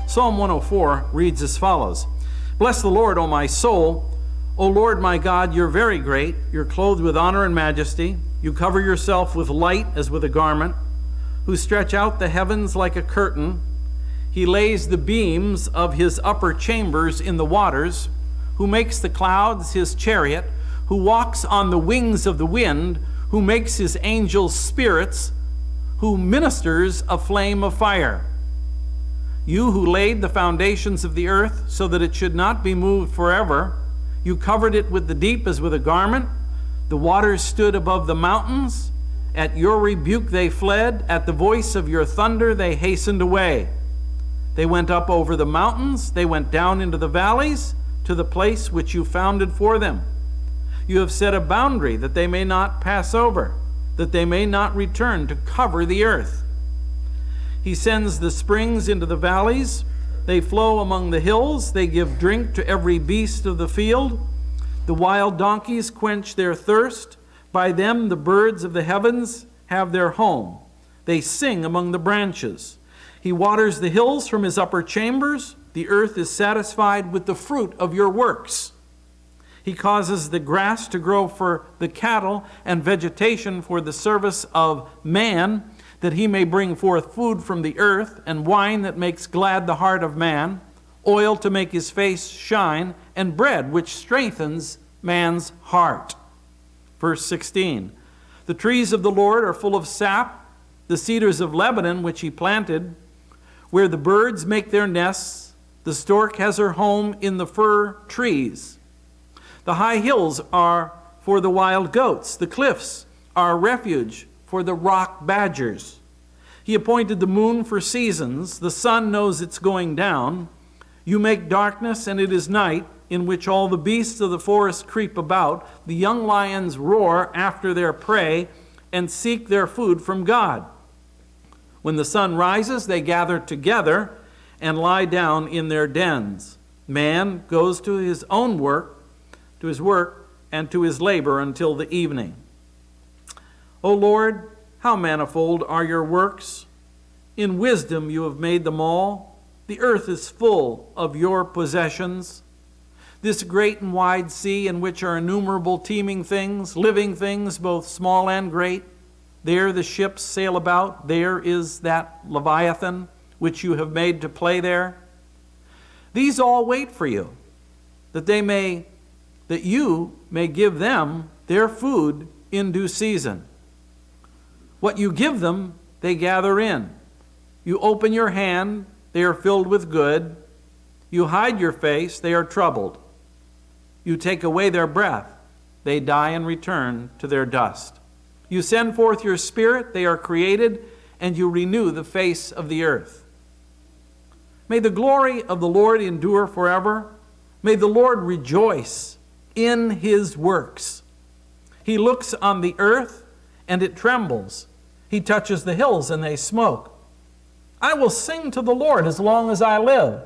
Psalm 104 reads as follows. Bless the Lord, O my soul. O Lord my God, you're very great. You're clothed with honor and majesty. You cover yourself with light as with a garment, who stretch out the heavens like a curtain. He lays the beams of his upper chambers in the waters, who makes the clouds his chariot, who walks on the wings of the wind, who makes his angels spirits, who ministers a flame of fire. You who laid the foundations of the earth so that it should not be moved forever, you covered it with the deep as with a garment. The waters stood above the mountains. At your rebuke they fled. At the voice of your thunder they hastened away. They went up over the mountains. They went down into the valleys to the place which you founded for them. You have set a boundary that they may not pass over, that they may not return to cover the earth. He sends the springs into the valleys. They flow among the hills. They give drink to every beast of the field. The wild donkeys quench their thirst. By them the birds of the heavens have their home. They sing among the branches. He waters the hills from his upper chambers. The earth is satisfied with the fruit of your works. He causes the grass to grow for the cattle and vegetation for the service of man, that he may bring forth food from the earth, and wine that makes glad the heart of man, oil to make his face shine, and bread which strengthens man's heart. Verse 16, the trees of the Lord are full of sap, the cedars of Lebanon which he planted, where the birds make their nests, the stork has her home in the fir trees. The high hills are for the wild goats, the cliffs are a refuge for the rock badgers. He appointed the moon for seasons. The sun knows it's going down. You make darkness, and it is night, in which all the beasts of the forest creep about. The young lions roar after their prey and seek their food from God. When the sun rises, they gather together and lie down in their dens. Man goes to his own work, to his work, and to his labor until the evening. O Lord, how manifold are your works! In wisdom you have made them all. The earth is full of your possessions. This great and wide sea, in which are innumerable teeming things, living things, both small and great. There the ships sail about. There is that Leviathan, which you have made to play there. These all wait for you, that you may give them their food in due season. What you give them, they gather in. You open your hand, they are filled with good. You hide your face, they are troubled. You take away their breath, they die and return to their dust. You send forth your spirit, they are created, and you renew the face of the earth. May the glory of the Lord endure forever. May the Lord rejoice in his works. He looks on the earth, and it trembles. He touches the hills, and they smoke. I will sing to the Lord as long as I live.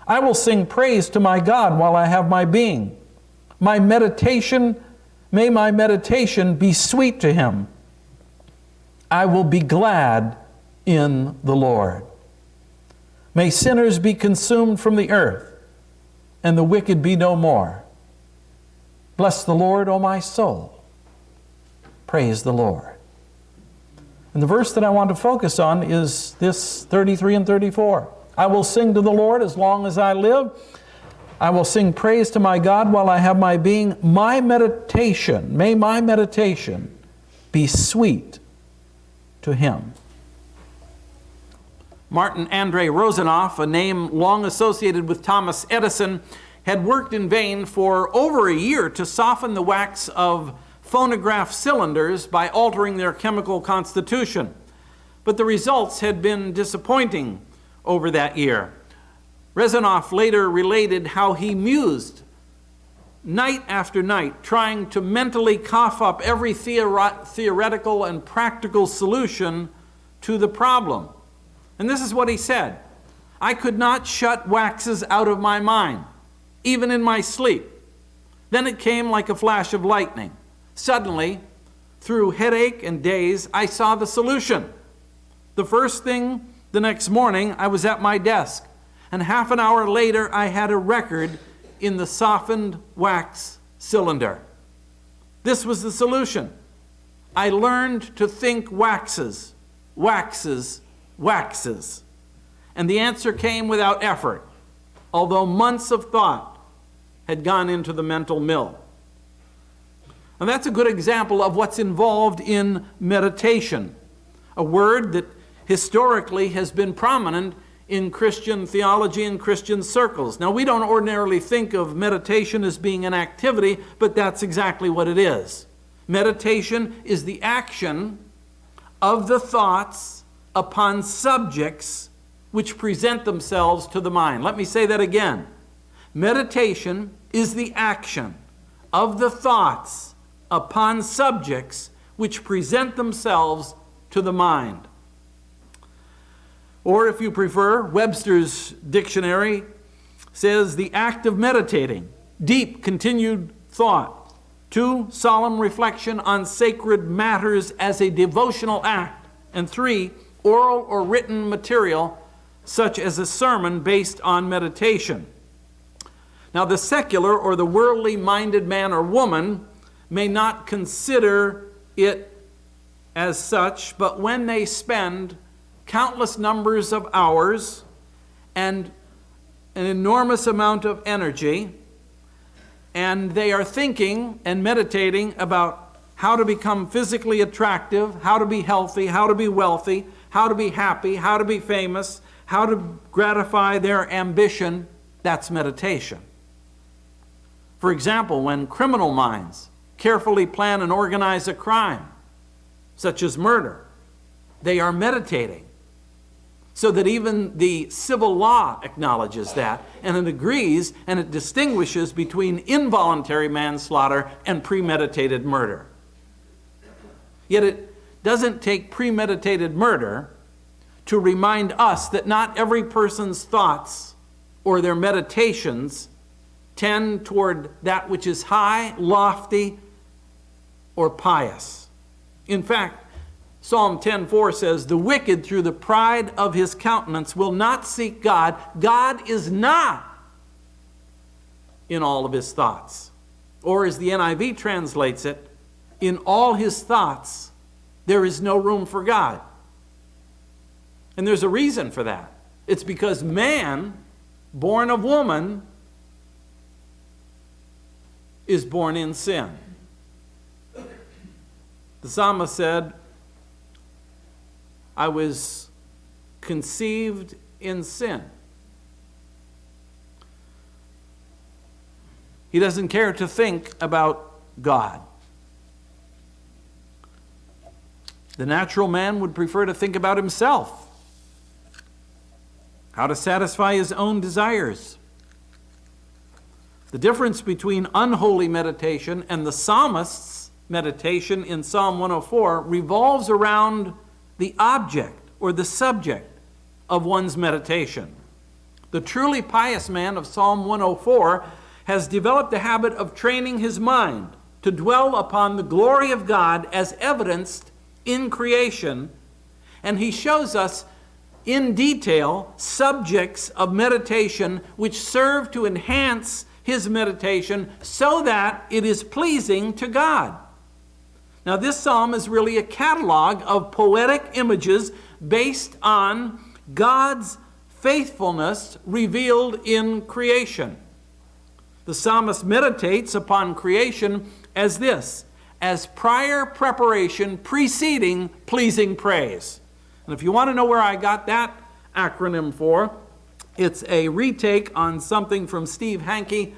I will sing praise to my God while I have my being. May my meditation be sweet to him. I will be glad in the Lord. May sinners be consumed from the earth, and the wicked be no more. Bless the Lord, O my soul. Praise the Lord. And the verse that I want to focus on is this 33 and 34. I will sing to the Lord as long as I live. I will sing praise to my God while I have my being. May my meditation be sweet to him. Martin Andre Rosenoff, a name long associated with Thomas Edison, had worked in vain for over a year to soften the wax of phonograph cylinders by altering their chemical constitution. But the results had been disappointing over that year. Rosenoff later related how he mused night after night, trying to mentally cough up every theoretical and practical solution to the problem. And this is what he said: I could not shut waxes out of my mind, even in my sleep. Then it came like a flash of lightning. Suddenly, through headache and daze, I saw the solution. The first thing the next morning, I was at my desk, and half an hour later I had a record in the softened wax cylinder. This was the solution. I learned to think waxes, waxes, waxes. And the answer came without effort, although months of thought had gone into the mental mill. And that's a good example of what's involved in meditation, a word that historically has been prominent in Christian theology and Christian circles. Now, we don't ordinarily think of meditation as being an activity, but that's exactly what it is. Meditation is the action of the thoughts upon subjects which present themselves to the mind. Let me say that again. Meditation is the action of the thoughts upon subjects which present themselves to the mind. Or if you prefer, Webster's dictionary says the act of meditating, deep continued thought. 2, solemn reflection on sacred matters as a devotional act. And 3, oral or written material such as a sermon based on meditation. Now, the secular or the worldly minded man or woman may not consider it as such, but when they spend countless numbers of hours and an enormous amount of energy, and they are thinking and meditating about how to become physically attractive, how to be healthy, how to be wealthy, how to be happy, how to be famous, how to gratify their ambition, that's meditation. For example, when criminal minds carefully plan and organize a crime, such as murder, they are meditating, so that even the civil law acknowledges that, and it agrees and it distinguishes between involuntary manslaughter and premeditated murder. Yet it doesn't take premeditated murder to remind us that not every person's thoughts or their meditations tend toward that which is high, lofty, or pious. In fact, Psalm 10:4 says, "The wicked through the pride of his countenance will not seek God. God is not in all of his thoughts." Or as the NIV translates it, "In all his thoughts there is no room for God." And there's a reason for that. It's because man, born of woman, is born in sin. The psalmist said, "I was conceived in sin." He doesn't care to think about God. The natural man would prefer to think about himself, how to satisfy his own desires. The difference between unholy meditation and the psalmist's meditation in Psalm 104 revolves around the object or the subject of one's meditation. The truly pious man of Psalm 104 has developed a habit of training his mind to dwell upon the glory of God as evidenced in creation, and he shows us in detail subjects of meditation which serve to enhance his meditation so that it is pleasing to God. Now, this psalm is really a catalog of poetic images based on God's faithfulness revealed in creation. The psalmist meditates upon creation as this, as prior preparation preceding pleasing praise. And if you want to know where I got that acronym for, it's a retake on something from Steve Hanke,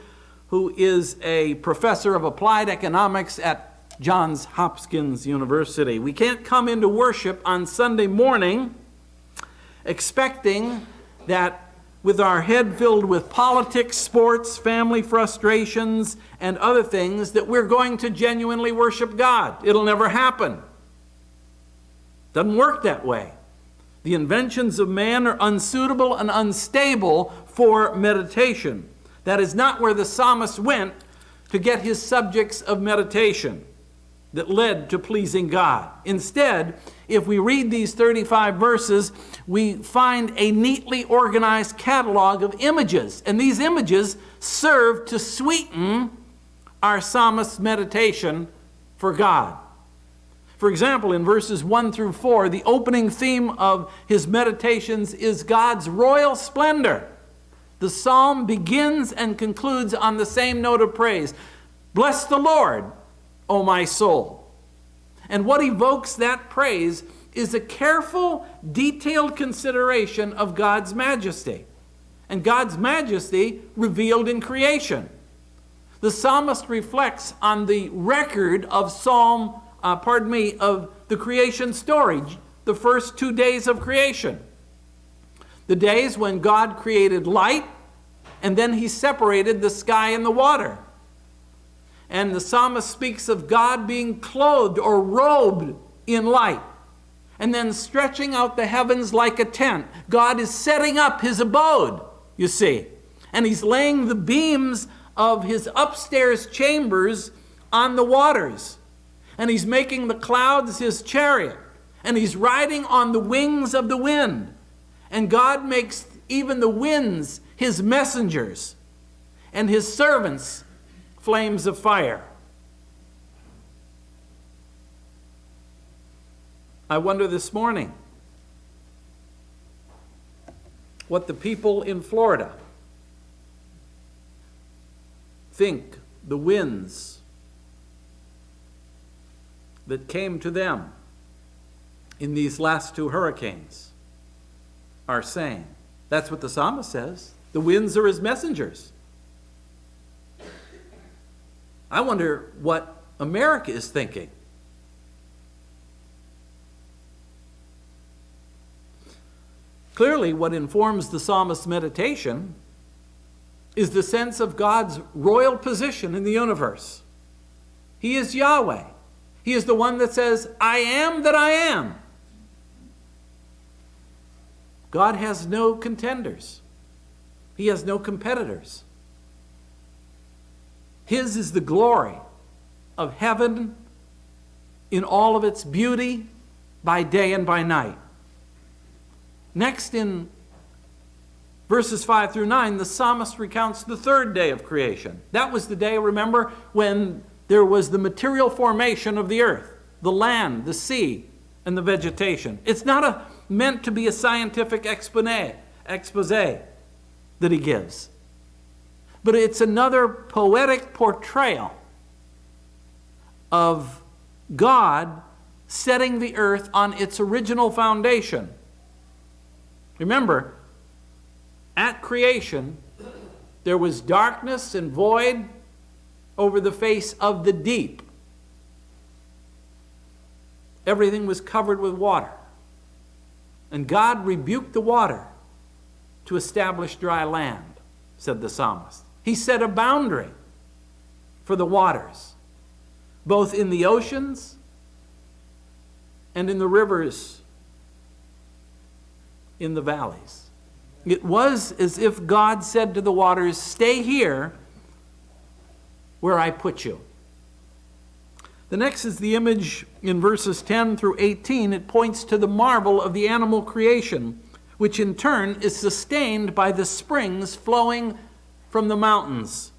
who is a professor of applied economics at Johns Hopkins University. We can't come into worship on Sunday morning expecting that with our head filled with politics, sports, family frustrations, and other things, that we're going to genuinely worship God. It'll never happen. Doesn't work that way. The inventions of man are unsuitable and unstable for meditation. That is not where the psalmist went to get his subjects of meditation. that led to pleasing God. Instead, if we read these 35 verses, we find a neatly organized catalog of images. And these images serve to sweeten our psalmist's meditation for God. For example, in verses 1 through 4, the opening theme of his meditations is God's royal splendor. The psalm begins and concludes on the same note of praise. Bless the Lord, O my soul. And what evokes that praise is a careful, detailed consideration of God's majesty. And God's majesty revealed in creation. The psalmist reflects on the record of of the creation story, the first 2 days of creation. The days when God created light, and then he separated the sky and the water. And the psalmist speaks of God being clothed or robed in light, and then stretching out the heavens like a tent. God is setting up his abode, you see. And he's laying the beams of his upstairs chambers on the waters. And he's making the clouds his chariot. And he's riding on the wings of the wind. And God makes even the winds his messengers, and his servants flames of fire. I wonder this morning what the people in Florida think the winds that came to them in these last 2 hurricanes are saying. That's what the psalmist says. The winds are his messengers. I wonder what America is thinking. Clearly, what informs the psalmist's meditation is the sense of God's royal position in the universe. He is Yahweh. He is the one that says, I am that I am. God has no contenders. He has no competitors. His is the glory of heaven in all of its beauty by day and by night. Next, in verses 5 through 9, the psalmist recounts the 3rd day of creation. That was the day, remember, when there was the material formation of the earth, the land, the sea, and the vegetation. It's not meant to be a scientific expose that he gives. But it's another poetic portrayal of God setting the earth on its original foundation. Remember, at creation, there was darkness and void over the face of the deep. Everything was covered with water. And God rebuked the water to establish dry land, said the psalmist. He set a boundary for the waters, both in the oceans and in the rivers, in the valleys. It was as if God said to the waters, stay here where I put you. The next is the image in verses 10 through 18. It points to the marvel of the animal creation, which in turn is sustained by the springs flowing from the mountains.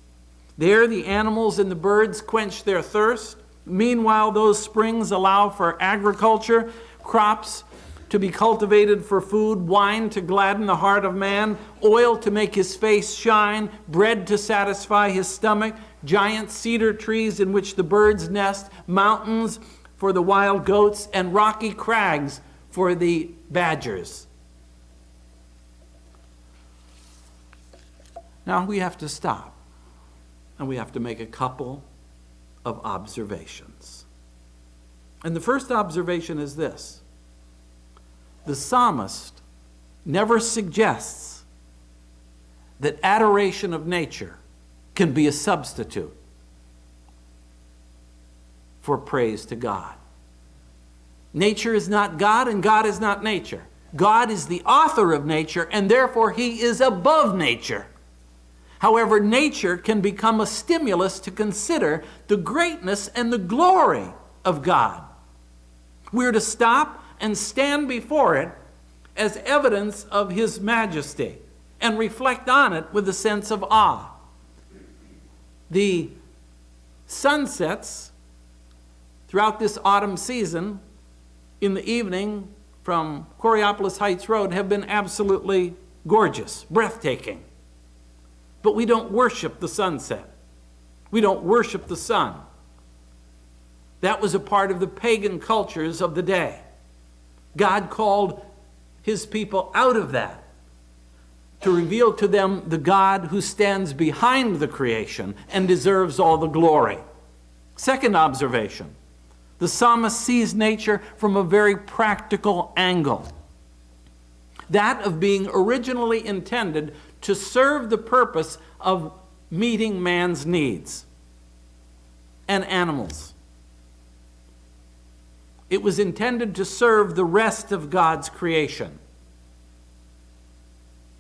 There the animals and the birds quench their thirst. Meanwhile, those springs allow for agriculture, crops to be cultivated for food, wine to gladden the heart of man, oil to make his face shine, bread to satisfy his stomach, giant cedar trees in which the birds nest, mountains for the wild goats, and rocky crags for the badgers. Now we have to stop, and we have to make a couple of observations. And the first observation is this. The psalmist never suggests that adoration of nature can be a substitute for praise to God. Nature is not God, and God is not nature. God is the author of nature, and therefore he is above nature. However, nature can become a stimulus to consider the greatness and the glory of God. We're to stop and stand before it as evidence of His majesty and reflect on it with a sense of awe. The sunsets throughout this autumn season in the evening from Coraopolis Heights Road have been absolutely gorgeous, breathtaking. But we don't worship the sunset. We don't worship the sun. That was a part of the pagan cultures of the day. God called His people out of that to reveal to them the God who stands behind the creation and deserves all the glory. Second observation, the psalmist sees nature from a very practical angle. That of being originally intended to serve the purpose of meeting man's needs and animals. It was intended to serve the rest of God's creation.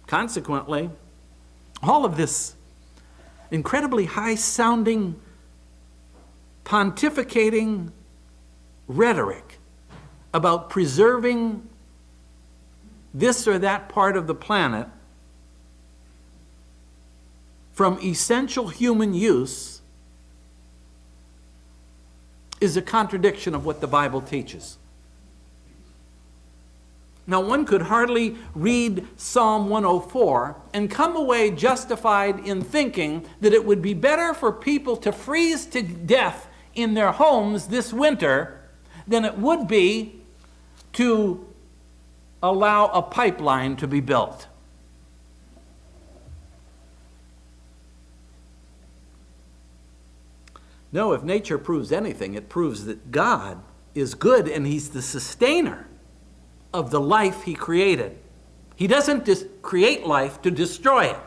Consequently, all of this incredibly high-sounding, pontificating rhetoric about preserving this or that part of the planet from essential human use is a contradiction of what the Bible teaches. Now, one could hardly read Psalm 104 and come away justified in thinking that it would be better for people to freeze to death in their homes this winter than it would be to allow a pipeline to be built. No, if nature proves anything, it proves that God is good and He's the sustainer of the life He created. He doesn't create life to destroy it.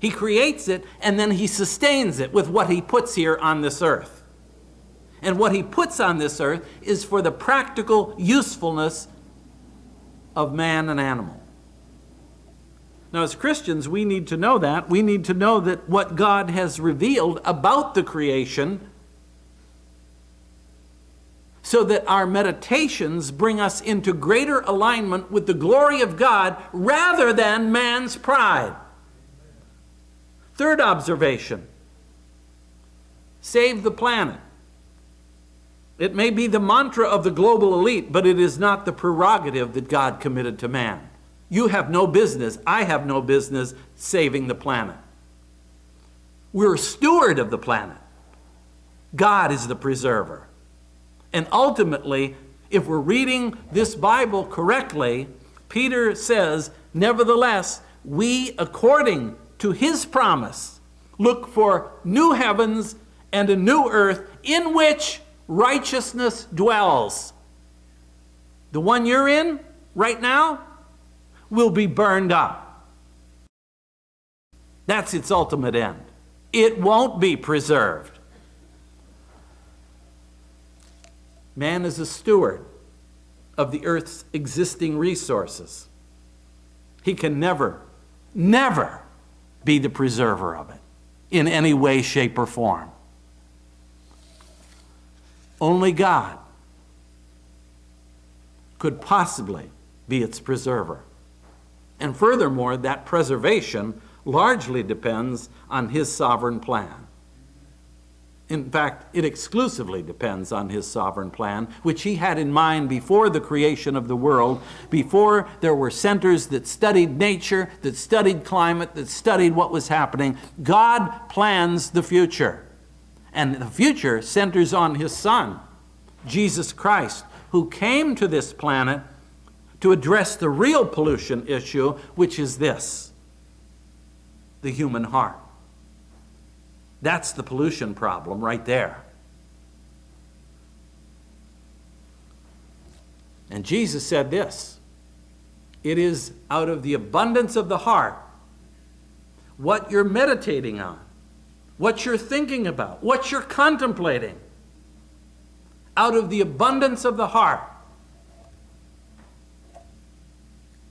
He creates it and then He sustains it with what He puts here on this earth. And what He puts on this earth is for the practical usefulness of man and animal. Now, as Christians, we need to know that. We need to know that what God has revealed about the creation, so that our meditations bring us into greater alignment with the glory of God rather than man's pride. Third observation, save the planet. It may be the mantra of the global elite, but it is not the prerogative that God committed to man. You have no business, I have no business saving the planet. We're a steward of the planet. God is the preserver. And ultimately, if we're reading this Bible correctly, Peter says, nevertheless, we, according to His promise, look for new heavens and a new earth in which righteousness dwells. The one you're in right now will be burned up. That's its ultimate end. It won't be preserved. Man is a steward of the earth's existing resources. He can never be the preserver of it in any way, shape, or form. Only God could possibly be its preserver. And furthermore, that preservation largely depends on His sovereign plan. In fact, it exclusively depends on His sovereign plan, which He had in mind before the creation of the world, before there were centers that studied nature, that studied climate, that studied what was happening. God plans the future. And the future centers on His Son, Jesus Christ, who came to this planet to address the real pollution issue, which is this: the human heart. That's the pollution problem right there. And Jesus said this: it is out of the abundance of the heart, what you're meditating on, what you're thinking about, what you're contemplating. Out of the abundance of the heart,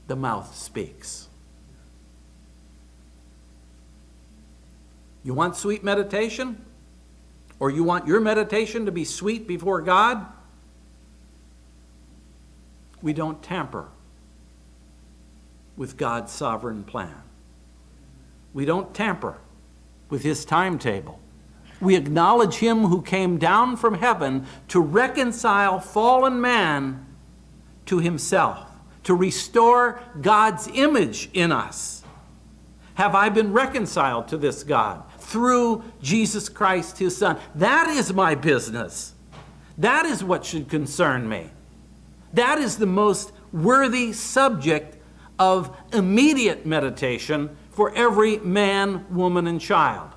the mouth speaks. You want sweet meditation? Or you want your meditation to be sweet before God? We don't tamper with God's sovereign plan. We don't tamper with His timetable. We acknowledge Him who came down from heaven to reconcile fallen man to Himself, to restore God's image in us. Have I been reconciled to this God through Jesus Christ, His Son? That is my business. That is what should concern me. That is the most worthy subject of immediate meditation for every man, woman, and child.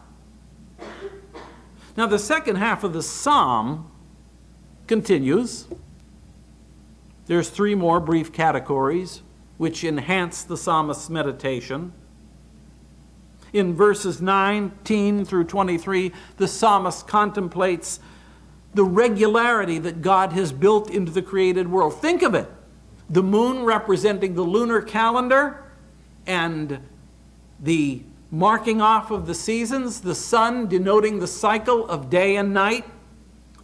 Now, the second half of the psalm continues. There's 3 more brief categories which enhance the psalmist's meditation. In verses 19 through 23, the psalmist contemplates the regularity that God has built into the created world. Think of it. The moon representing the lunar calendar and the marking off of the seasons, the sun denoting the cycle of day and night,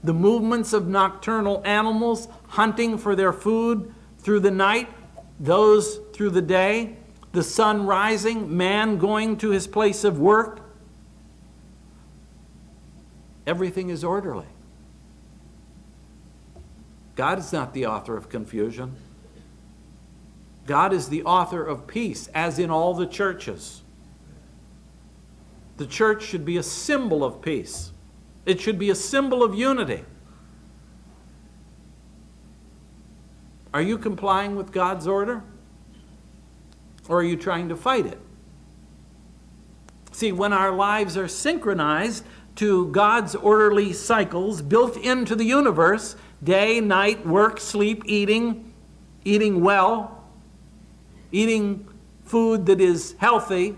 the movements of nocturnal animals hunting for their food through the night, those through the day, the sun rising, man going to his place of work. Everything is orderly. God is not the author of confusion. God is the author of peace, as in all the churches. The church should be a symbol of peace. It should be a symbol of unity. Are you complying with God's order? Or are you trying to fight it? See, when our lives are synchronized to God's orderly cycles built into the universe, day, night, work, sleep, eating well, eating food that is healthy,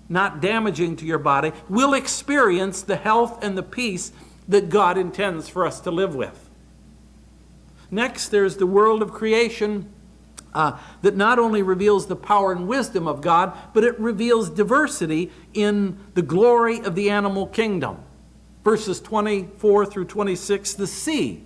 not damaging to your body, we'll experience the health and the peace that God intends for us to live with. Next, there's the world of creation that not only reveals the power and wisdom of God, but it reveals diversity in the glory of the animal kingdom. Verses 24 through 26, the sea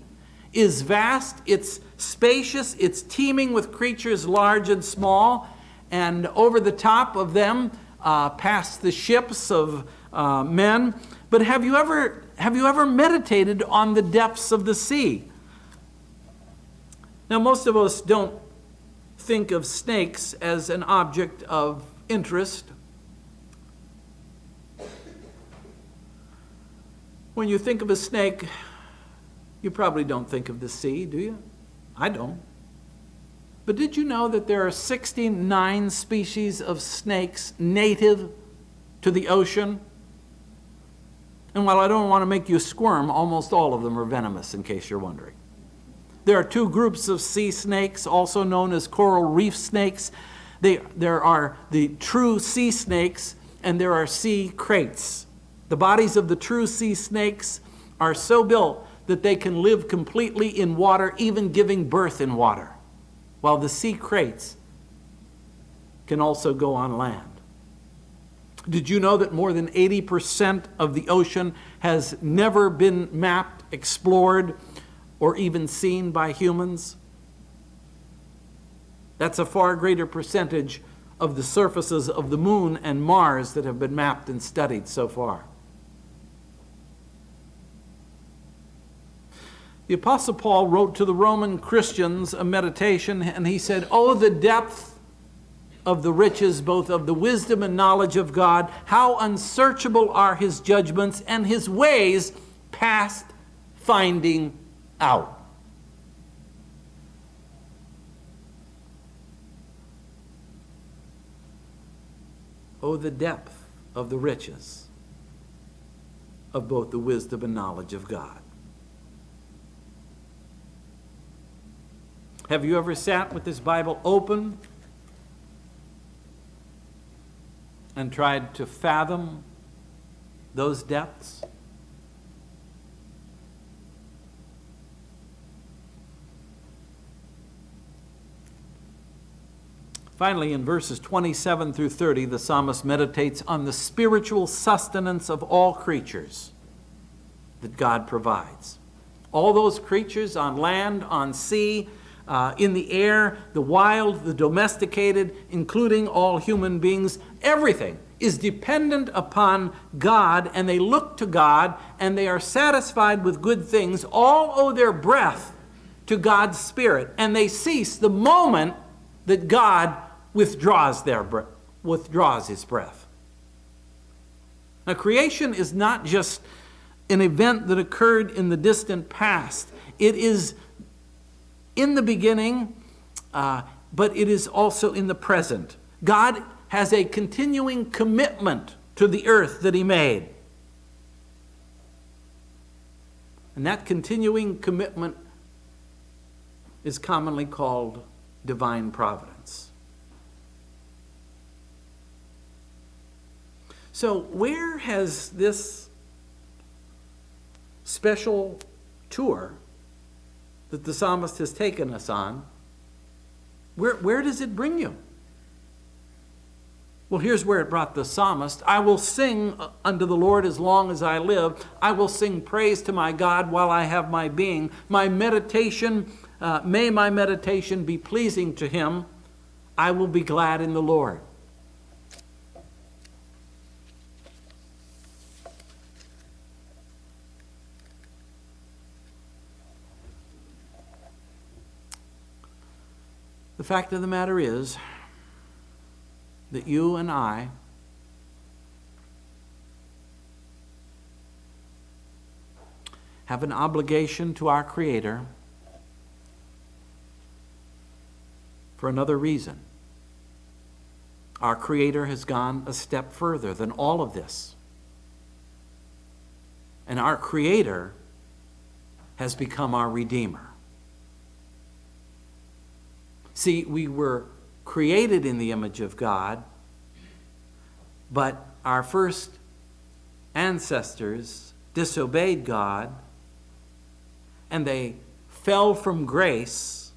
is vast, it's spacious, it's teeming with creatures large and small, and over the top of them pass the ships of men. But have you ever meditated on the depths of the sea? Now, most of us don't think of snakes as an object of interest. When you think of a snake, you probably don't think of the sea, do you? I don't. But did you know that there are 69 species of snakes native to the ocean? And while I don't want to make you squirm, almost all of them are venomous, in case you're wondering. There are 2 groups of sea snakes, also known as coral reef snakes. There are the true sea snakes, and there are sea kraits. The bodies of the true sea snakes are so built that they can live completely in water, even giving birth in water, while the sea kraits can also go on land. Did you know that more than 80% of the ocean has never been mapped, explored, or even seen by humans? That's a far greater percentage of the surfaces of the moon and Mars that have been mapped and studied so far. The Apostle Paul wrote to the Roman Christians a meditation, and he said, "Oh, the depth of the riches, both of the wisdom and knowledge of God, how unsearchable are His judgments and His ways past finding out." Oh, the depth of the riches of both the wisdom and knowledge of God. Have you ever sat with this Bible open and tried to fathom those depths? Finally, in verses 27 through 30, the psalmist meditates on the spiritual sustenance of all creatures. that God provides. All those creatures on land, on sea, in the air, the wild, the domesticated, including all human beings, everything is dependent upon God, and they look to God, and they are satisfied with good things. All owe their breath to God's Spirit, and they cease the moment that God withdraws his breath. Now, creation is not just an event that occurred in the distant past. It is in the beginning, but it is also in the present. God has a continuing commitment to the earth that he made. And that continuing commitment is commonly called divine providence. So where has this special tour that the psalmist has taken us on, where does it bring you? Well, here's where it brought the psalmist. I will sing unto the Lord as long as I live. I will sing praise to my God while I have my being. My meditation, may my meditation be pleasing to him. I will be glad in the Lord. The fact of the matter is that you and I have an obligation to our Creator for another reason. Our Creator has gone a step further than all of this. And our Creator has become our Redeemer. See, we were created in the image of God, but our first ancestors disobeyed God, and they fell from grace,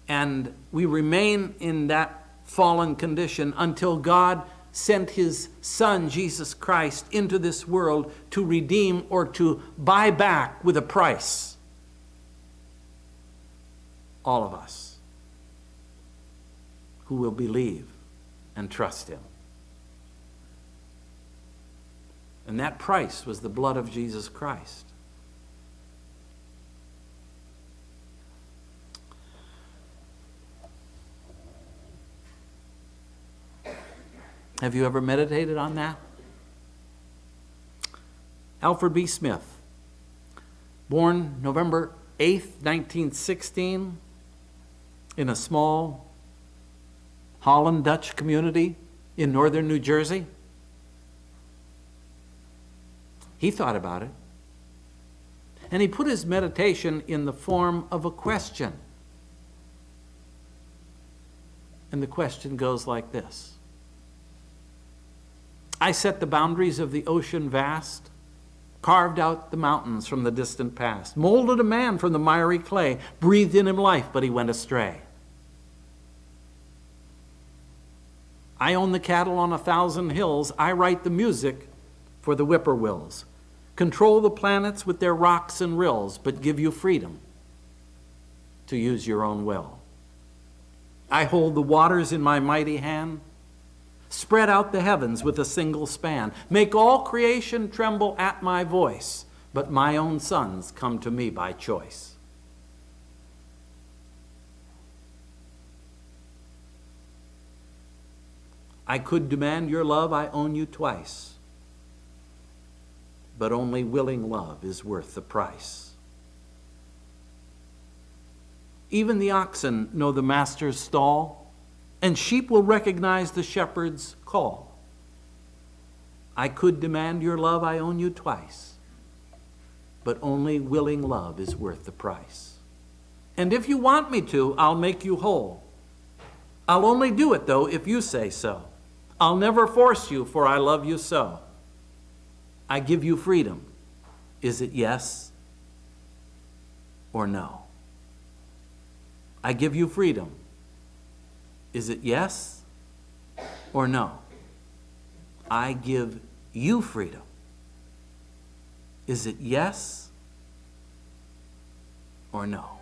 and we remain in that fallen condition until God sent his Son, Jesus Christ, into this world to redeem or to buy back with a price all of us who will believe and trust him. And that price was the blood of Jesus Christ. Have you ever meditated on that? Alfred B. Smith, born November 8th, 1916, in a small Holland Dutch community in northern New Jersey. He thought about it. And he put his meditation in the form of a question. And the question goes like this. I set the boundaries of the ocean vast, carved out the mountains from the distant past, molded a man from the miry clay, breathed in him life, but he went astray. I own the cattle on 1,000 hills. I write the music for the whippoorwills. Control the planets with their rocks and rills, but give you freedom to use your own will. I hold the waters in my mighty hand. Spread out the heavens with a single span. Make all creation tremble at my voice, but my own sons come to me by choice. I could demand your love, I own you twice, but only willing love is worth the price. Even the oxen know the master's stall, and sheep will recognize the shepherd's call. I could demand your love, I own you twice, but only willing love is worth the price. And if you want me to, I'll make you whole. I'll only do it, though, if you say so. I'll never force you, for I love you so. I give you freedom. Is it yes or no? I give you freedom. Is it yes or no? I give you freedom. Is it yes or no?